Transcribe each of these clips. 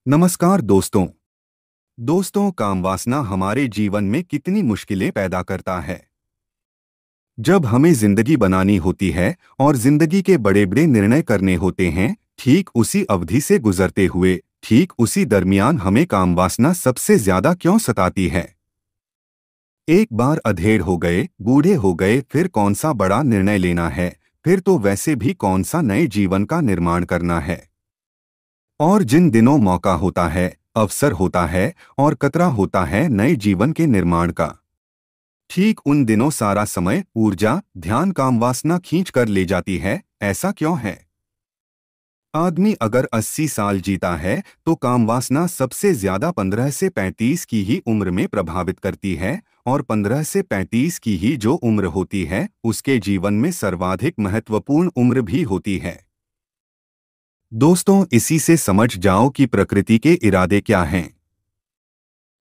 नमस्कार दोस्तों। काम वासना हमारे जीवन में कितनी मुश्किलें पैदा करता है। जब हमें जिंदगी बनानी होती है और जिंदगी के बड़े बड़े निर्णय करने होते हैं, ठीक उसी अवधि से गुजरते हुए ठीक उसी दरमियान हमें काम वासना सबसे ज्यादा क्यों सताती है। एक बार अधेड़ हो गए, बूढ़े हो गए, फिर कौन सा बड़ा निर्णय लेना है, फिर तो वैसे भी कौन सा नए जीवन का निर्माण करना है। और जिन दिनों मौका होता है, अवसर होता है और कतरा होता है नए जीवन के निर्माण का, ठीक उन दिनों सारा समय, ऊर्जा, ध्यान काम वासना खींच कर ले जाती है। ऐसा क्यों है? आदमी अगर 80 साल जीता है तो काम वासना सबसे ज्यादा 15 से 35 की ही उम्र में प्रभावित करती है, और 15 से 35 की ही जो उम्र होती है उसके जीवन में सर्वाधिक महत्वपूर्ण उम्र भी होती है। दोस्तों, इसी से समझ जाओ कि प्रकृति के इरादे क्या हैं।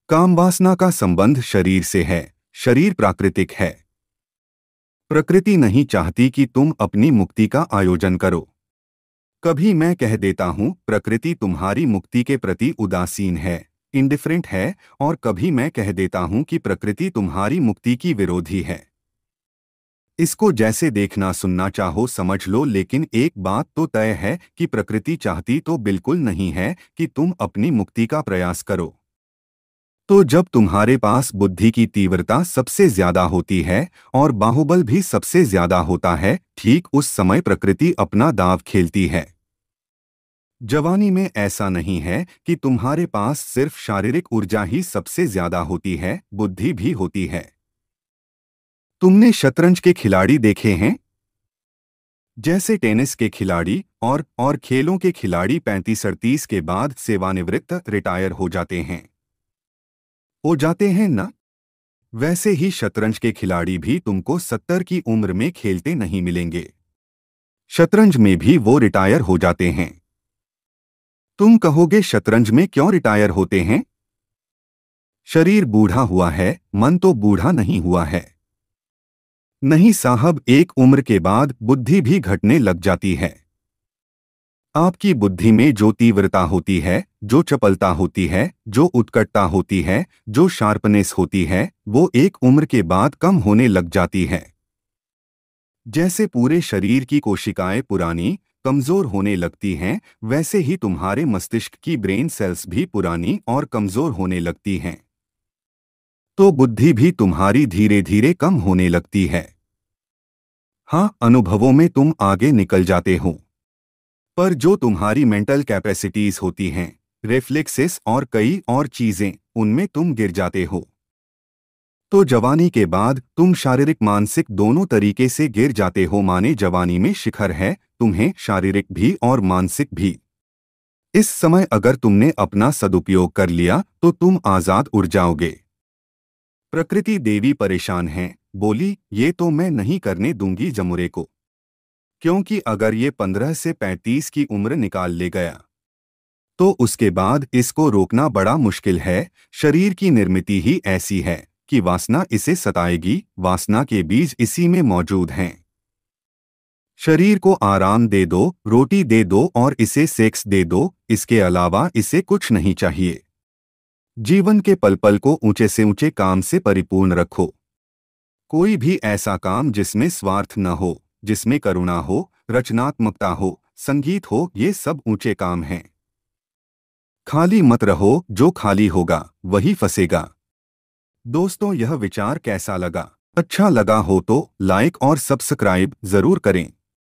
काम वासना का संबंध शरीर से है, शरीर प्राकृतिक है। प्रकृति नहीं चाहती कि तुम अपनी मुक्ति का आयोजन करो। कभी मैं कह देता हूं प्रकृति तुम्हारी मुक्ति के प्रति उदासीन है, इंडिफरेंट है, और कभी मैं कह देता हूं कि प्रकृति तुम्हारी मुक्ति की विरोधी है। इसको जैसे देखना सुनना चाहो समझ लो, लेकिन एक बात तो तय है कि प्रकृति चाहती तो बिल्कुल नहीं है कि तुम अपनी मुक्ति का प्रयास करो। तो जब तुम्हारे पास बुद्धि की तीव्रता सबसे ज्यादा होती है और बाहुबल भी सबसे ज्यादा होता है, ठीक उस समय प्रकृति अपना दांव खेलती है। जवानी में ऐसा नहीं है कि तुम्हारे पास सिर्फ शारीरिक ऊर्जा ही सबसे ज्यादा होती है, बुद्धि भी होती है। तुमने शतरंज के खिलाड़ी देखे हैं? जैसे टेनिस के खिलाड़ी और खेलों के खिलाड़ी 35-38 के बाद सेवानिवृत्त रिटायर हो जाते हैं ना? वैसे ही शतरंज के खिलाड़ी भी तुमको 70 की उम्र में खेलते नहीं मिलेंगे। शतरंज में भी वो रिटायर हो जाते हैं। तुम कहोगे शतरंज में क्यों रिटायर होते हैं? शरीर बूढ़ा हुआ है, मन तो बूढ़ा नहीं हुआ है। नहीं साहब, एक उम्र के बाद बुद्धि भी घटने लग जाती है। आपकी बुद्धि में जो तीव्रता होती है, जो चपलता होती है, जो उत्कटता होती है, जो शार्पनेस होती है, वो एक उम्र के बाद कम होने लग जाती है। जैसे पूरे शरीर की कोशिकाएं पुरानी, कमजोर होने लगती हैं, वैसे ही तुम्हारे मस्तिष्क की ब्रेन सेल्स भी पुरानी और कमजोर होने लगती हैं। तो बुद्धि भी तुम्हारी धीरे धीरे कम होने लगती है। हाँ, अनुभवों में तुम आगे निकल जाते हो, पर जो तुम्हारी मेंटल कैपेसिटीज होती हैं, रिफ्लेक्सेस और कई और चीजें, उनमें तुम गिर जाते हो। तो जवानी के बाद तुम शारीरिक मानसिक दोनों तरीके से गिर जाते हो। माने जवानी में शिखर है, तुम्हें शारीरिक भी और मानसिक भी। इस समय अगर तुमने अपना सदुपयोग कर लिया तो तुम आजाद उड़ जाओगे। प्रकृति देवी परेशान है, बोली ये तो मैं नहीं करने दूंगी जमुरे को, क्योंकि अगर ये 15 से 35 की उम्र निकाल ले गया तो उसके बाद इसको रोकना बड़ा मुश्किल है। शरीर की निर्मिति ही ऐसी है कि वासना इसे सताएगी, वासना के बीज इसी में मौजूद हैं। शरीर को आराम दे दो, रोटी दे दो और इसे सेक्स दे दो, इसके अलावा इसे कुछ नहीं चाहिए। जीवन के पल पल को ऊंचे से ऊंचे काम से परिपूर्ण रखो। कोई भी ऐसा काम जिसमें स्वार्थ न हो, जिसमें करुणा हो, रचनात्मकता हो, संगीत हो, ये सब ऊंचे काम हैं। खाली मत रहो, जो खाली होगा वही फंसेगा। दोस्तों, यह विचार कैसा लगा? अच्छा लगा हो तो लाइक और सब्सक्राइब जरूर करें।